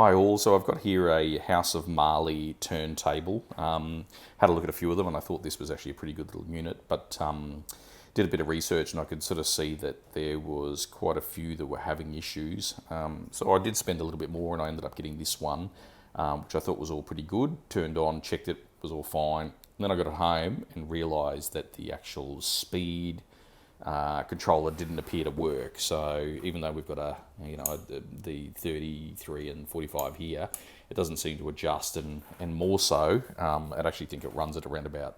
Hi all, so I've got here a House of Marley turntable. Had a look at a few of them and I thought this was actually a pretty good little unit, but did a bit of research and I could sort of see that there was quite a few that were having issues. So I did spend a little bit more and I ended up getting this one, which I thought was all pretty good. Turned on, checked it, was all fine. And then I got it home and realised that the actual speed controller didn't appear to work. So even though we've got the 33 and 45 here, it doesn't seem to adjust, and more so, I'd actually think it runs at around about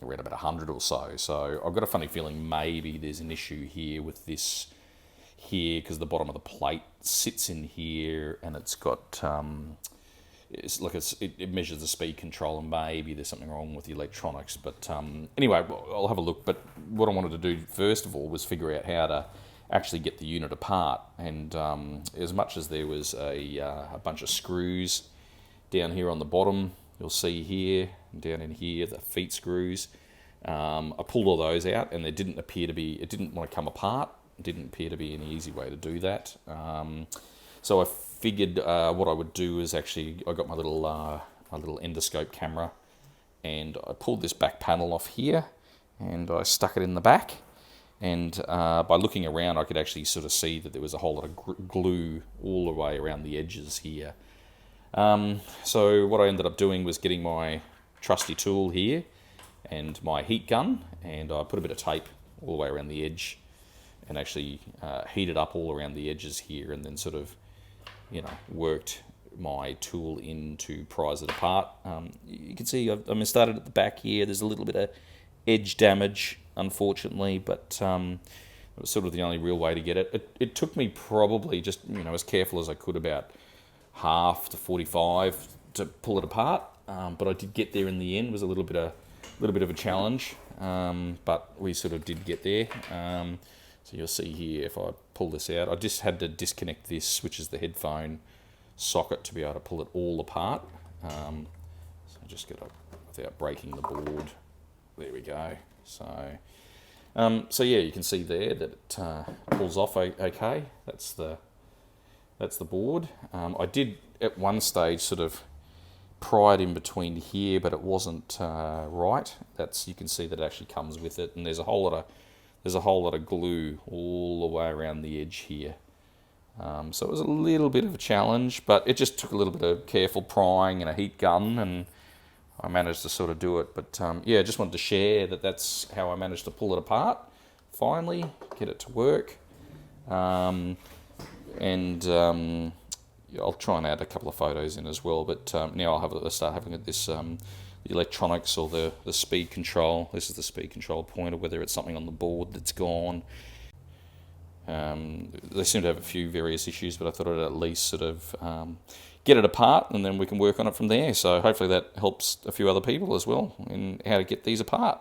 100 or so. So I've got a funny feeling maybe there's an issue here with this here, because the bottom of the plate sits in here and it's got it measures the speed control, and maybe there's something wrong with the electronics. But anyway, I'll have a look. But what I wanted to do first of all was figure out how to actually get the unit apart. And as much as there was a bunch of screws down here on the bottom, you'll see here, down in here, the feet screws. I pulled all those out, and it didn't want to come apart. It didn't appear to be any easy way to do that. So I figured what I would do is actually, I got my little endoscope camera, and I pulled this back panel off here, and I stuck it in the back. And by looking around, I could actually sort of see that there was a whole lot of glue all the way around the edges here. So what I ended up doing was getting my trusty tool here and my heat gun, and I put a bit of tape all the way around the edge and actually heated up all around the edges here, and then sort of worked my tool in to prise it apart. You can see I started at the back here. There's a little bit of edge damage, unfortunately, but it was sort of the only real way to get it. It took me probably just, as careful as I could, about half to 45 to pull it apart. But I did get there in the end. It was a little bit of a challenge, but we sort of did get there. So you'll see here, if I pull this out, I just had to disconnect this, which is the headphone socket, to be able to pull it all apart. So I just get up without breaking the board. There we go. So yeah, you can see there that it pulls off okay. That's the board. I did at one stage sort of pry it in between here, but it wasn't right. You can see that it actually comes with it, and there's a whole lot of glue all the way around the edge here. So it was a little bit of a challenge, but it just took a little bit of careful prying and a heat gun, and I managed to sort of do it. But yeah, I just wanted to share that that's how I managed to pull it apart, finally, get it to work. I'll try and add a couple of photos in as well, but now I'll start having at this the electronics or the speed control. This is the speed control pointer, whether it's something on the board that's gone. They seem to have a few various issues, but I thought I'd at least sort of get it apart, and then we can work on it from there. So hopefully that helps a few other people as well in how to get these apart.